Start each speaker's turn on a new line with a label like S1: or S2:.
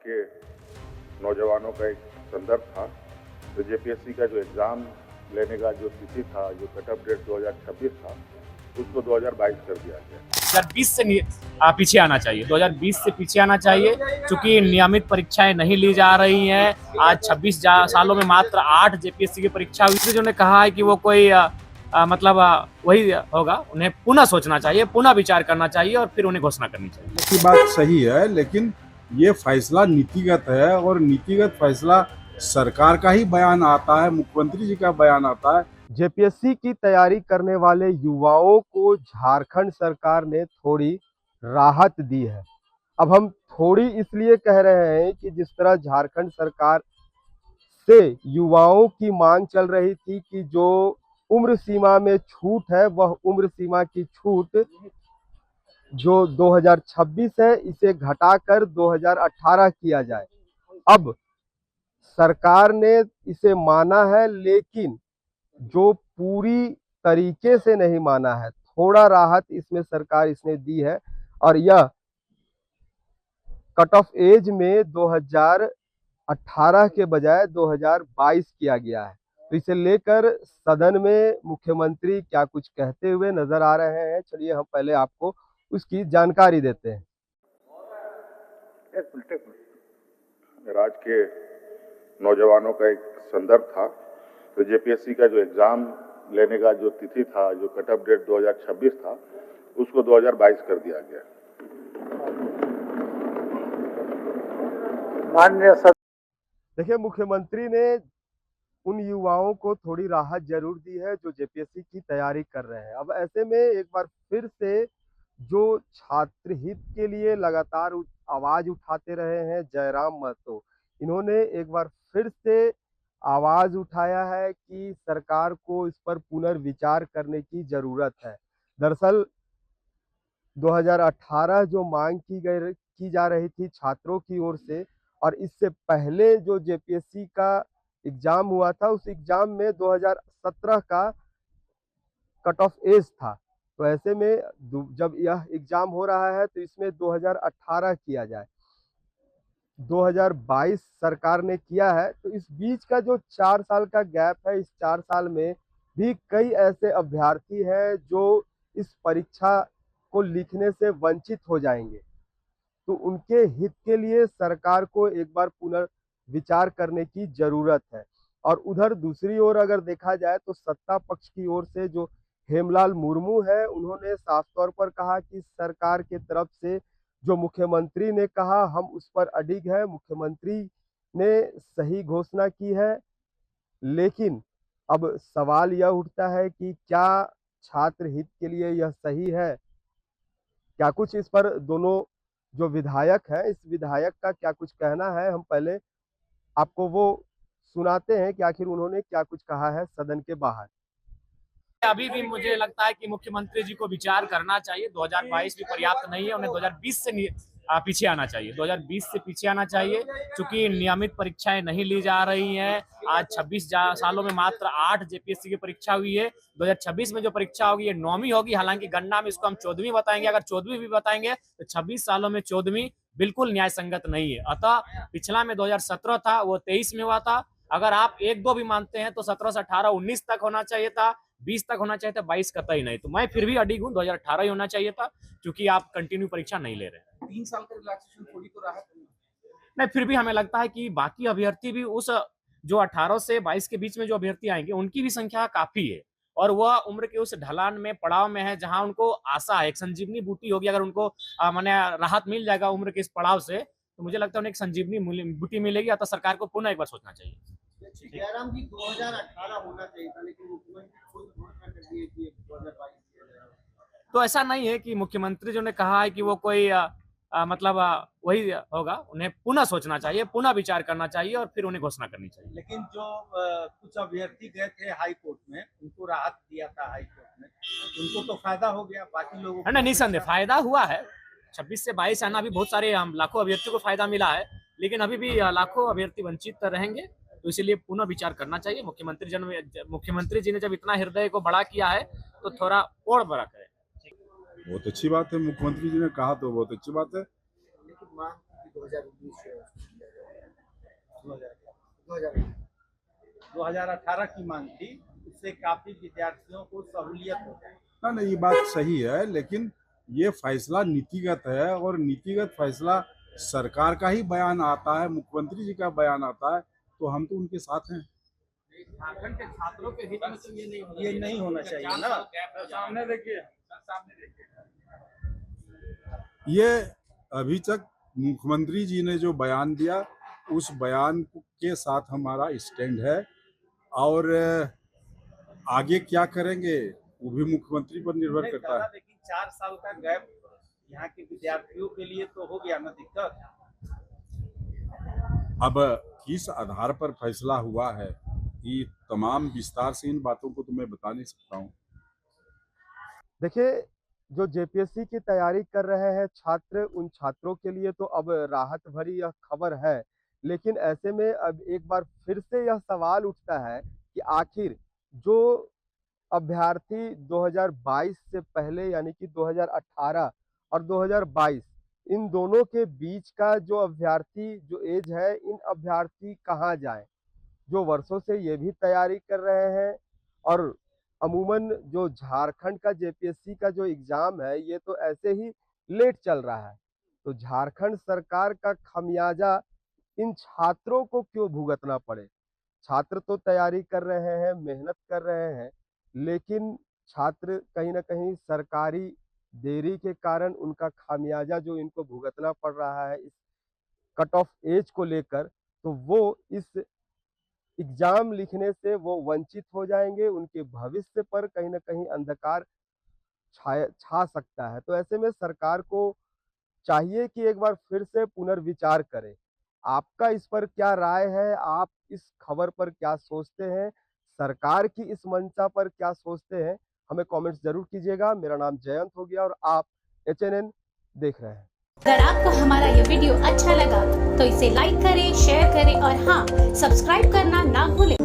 S1: के नौजवानों का एक संदर्भ था। तो जेपीएससी का जो एग्ज़ाम लेने का जो तिथि था, जो कट ऑफ डेट 2026 था, उसको 2022 कर दिया गया।
S2: 2020 से पीछे आना चाहिए, 2020 से पीछे आना चाहिए, क्योंकि नियमित परीक्षाएं नहीं ली जा रही हैं। आज 26 सालों में मात्र 8 जेपीएससी की परीक्षा हुई। जिन्होंने कहा है कि वो कोई वही होगा, उन्हें पुनः सोचना चाहिए, पुनः विचार करना चाहिए और फिर उन्हें घोषणा करनी चाहिए।
S3: की बात सही है, लेकिन ये फैसला नीतिगत है और नीतिगत फैसला सरकार का ही बयान आता है, मुख्यमंत्री जी का बयान आता है।
S4: जेपीएससी की तैयारी करने वाले युवाओं को झारखंड सरकार ने थोड़ी राहत दी है। अब हम थोड़ी इसलिए कह रहे हैं कि जिस तरह झारखंड सरकार से युवाओं की मांग चल रही थी कि जो उम्र सीमा में छूट है, वह उम्र सीमा की छूट जो 2026 है इसे घटाकर 2018 किया जाए। अब सरकार ने इसे माना है, लेकिन जो पूरी तरीके से नहीं माना है। थोड़ा राहत इसमें सरकार इसने दी है और यह कट ऑफ एज में 2018 के बजाय 2022 किया गया है। तो इसे लेकर सदन में मुख्यमंत्री क्या कुछ कहते हुए नजर आ रहे हैं, चलिए हम पहले आपको उसकी जानकारी देते हैं।
S1: राज्य के नौजवानों का एक संदर्भ था। तो जेपीएससी का जो एग्ज़ाम लेने का जो तिथि था, जो कट ऑफ डेट 2026 था, उसको 2022 कर दिया गया।
S4: माननीय देखिए, मुख्यमंत्री ने उन युवाओं को थोड़ी राहत जरूर दी है जो जेपीएससी की तैयारी कर रहे हैं। अब ऐसे में एक बार फिर से जो छात्र हित के लिए लगातार आवाज उठाते रहे हैं जयराम महतो, इन्होंने एक बार फिर से आवाज उठाया है कि सरकार को इस पर पुनर्विचार करने की जरूरत है। दरअसल 2018 जो मांग की जा रही थी छात्रों की ओर से, और इससे पहले जो जेपीएससी का एग्जाम हुआ था, उस एग्जाम में 2017 का कट ऑफ एज था। तो ऐसे में जब यह एग्जाम हो रहा है तो इसमें 2018 किया जाए। 2022 सरकार ने किया है, तो इस बीच का जो 4 साल का गैप है, इस 4 साल में भी कई ऐसे अभ्यर्थी हैं जो इस परीक्षा को लिखने से वंचित हो जाएंगे। तो उनके हित के लिए सरकार को एक बार पुनर्विचार करने की जरूरत है। और उधर दूसरी ओर अगर देखा जाए तो सत्ता पक्ष की ओर से जो हेमलाल मुर्मू है, उन्होंने साफ तौर पर कहा कि सरकार के तरफ से जो मुख्यमंत्री ने कहा हम उस पर अडिग है, मुख्यमंत्री ने सही घोषणा की है। लेकिन अब सवाल यह उठता है कि क्या छात्र हित के लिए यह सही है? क्या कुछ इस पर दोनों जो विधायक है, इस विधायक का क्या कुछ कहना है, हम पहले आपको वो सुनाते हैं कि आखिर उन्होंने क्या कुछ कहा है सदन के बाहर।
S2: अभी भी मुझे लगता है कि मुख्यमंत्री जी को विचार करना चाहिए। 2022 भी पर्याप्त नहीं है, उन्हें 2020 से पीछे आना चाहिए, 2020 से पीछे आना चाहिए, क्योंकि नियमित परीक्षाएं नहीं ली जा रही हैं। आज 26 सालों में मात्र 8 जेपीएससी की परीक्षा हुई है। 2026 में जो परीक्षा होगी ये 9वीं होगी। हालांकि गणना में इसको हम 14वीं बताएंगे। अगर 14वीं भी बताएंगे तो 26 सालों में 14वीं बिल्कुल न्याय संगत नहीं है। अतः पिछला में 2017 था, वो 23 में हुआ था। अगर आप 1-2 भी मानते हैं तो 17 से 18 19 तक होना चाहिए था, 20 तक होना चाहिए था, 22 कतई नहीं। तो मैं फिर भी अडिग हूँ, 2018 ही होना चाहिए था, क्योंकि आप कंटिन्यू परीक्षा नहीं ले रहे हैं।
S5: 3 साल का रिलैक्सेशन थोड़ी तो राहत
S2: नहीं, फिर भी हमें लगता है कि बाकी अभ्यर्थी भी उस जो 18 से 22 के बीच में जो अभ्यर्थी आएंगे उनकी भी संख्या काफी है, और वह उम्र के उस ढलान में, पड़ाव में है जहां उनको आशा है एक संजीवनी बूटी होगी। अगर उनको माने राहत मिल जाएगा उम्र के इस पड़ाव से, तो मुझे लगता है उन्हें एक संजीवनी बूटी मिलेगी। अतः सरकार को पुनः एक बार सोचना चाहिए।
S5: जयराम जी 2018 होना चाहिए था, लेकिन मुख्यमंत्री खुद घोषणा कर दिए कि 2022 किया जाएगा।
S2: तो ऐसा नहीं है कि मुख्यमंत्री जो ने कहा है कि वो कोई वही होगा, उन्हें पुनः सोचना चाहिए, पुनः विचार करना चाहिए और फिर उन्हें घोषणा करनी चाहिए।
S5: लेकिन जो कुछ अभ्यर्थी गए थे हाई कोर्ट में, उनको राहत दिया था हाई कोर्ट में, उनको तो फायदा हो गया, बाकी लोगों को
S2: नहीं, निसंदेह फायदा हुआ है। 26 से 22 आना भी बहुत सारे लाखों अभ्यर्थियों को फायदा मिला है, लेकिन अभी भी लाखों अभ्यर्थी वंचित रहेंगे। तो इसलिए पुनः विचार करना चाहिए। मुख्यमंत्री जी ने जब इतना हृदय को बड़ा किया है तो थोड़ा और बड़ा करें।
S3: बहुत अच्छी बात है, मुख्यमंत्री जी ने कहा तो बहुत अच्छी बात है।
S5: लेकिन मांग 2019 है। 2018 की मांग थी, उससे काफी विद्यार्थियों को सहूलियत हो जाए।
S3: ना ये बात सही है, लेकिन ये फैसला नीतिगत है और नीतिगत फैसला सरकार का ही बयान आता है, मुख्यमंत्री जी का बयान आता है, तो हम तो उनके साथ हैं।
S2: झारखंड के छात्रों के हित में तो
S5: ये नहीं होना चाहिए ना।
S2: सामने देखिए।
S3: ये अभी तक मुख्यमंत्री जी ने जो बयान दिया उस बयान के साथ हमारा स्टैंड है, और आगे क्या करेंगे वो भी मुख्यमंत्री पर निर्भर
S5: नहीं
S3: करता
S5: दादा,
S3: है।
S5: लेकिन 4 साल का गैप यहाँ के विद्यार्थियों के लिए तो हो गया ना दिक्कत।
S3: अब किस आधार पर फैसला हुआ है ये तमाम विस्तार से इन बातों को तो मैं बता नहीं सकता हूँ।
S4: देखिए, जो जेपीएससी की तैयारी कर रहे हैं छात्र, उन छात्रों के लिए तो अब राहत भरी यह खबर है, लेकिन ऐसे में अब एक बार फिर से यह सवाल उठता है कि आखिर जो अभ्यर्थी 2022 से पहले यानी कि 2018 और 2022 इन दोनों के बीच का जो अभ्यर्थी जो एज है, इन अभ्यर्थी कहाँ जाएं, जो वर्षों से ये भी तैयारी कर रहे हैं। और अमूमन जो झारखंड का जेपीएससी का जो एग्जाम है ये तो ऐसे ही लेट चल रहा है, तो झारखंड सरकार का खमियाजा इन छात्रों को क्यों भुगतना पड़े। छात्र तो तैयारी कर रहे हैं, मेहनत कर रहे हैं, लेकिन छात्र कहीं ना कहीं सरकारी देरी के कारण उनका खामियाजा जो इनको भुगतना पड़ रहा है इस कट ऑफ एज को लेकर, तो वो इस एग्जाम लिखने से वो वंचित हो जाएंगे, उनके भविष्य पर कहीं ना कहीं अंधकार छा सकता है। तो ऐसे में सरकार को चाहिए कि एक बार फिर से पुनर्विचार करे। आपका इस पर क्या राय है? आप इस खबर पर क्या सोचते हैं? सरकार की इस मंशा पर क्या सोचते हैं? हमें कमेंट्स जरूर कीजिएगा। मेरा नाम जयंत हो गया और आप एचएनएन देख रहे हैं।
S6: अगर आपको हमारा ये वीडियो अच्छा लगा तो इसे लाइक करें, शेयर करें और हाँ, सब्सक्राइब करना ना भूलें।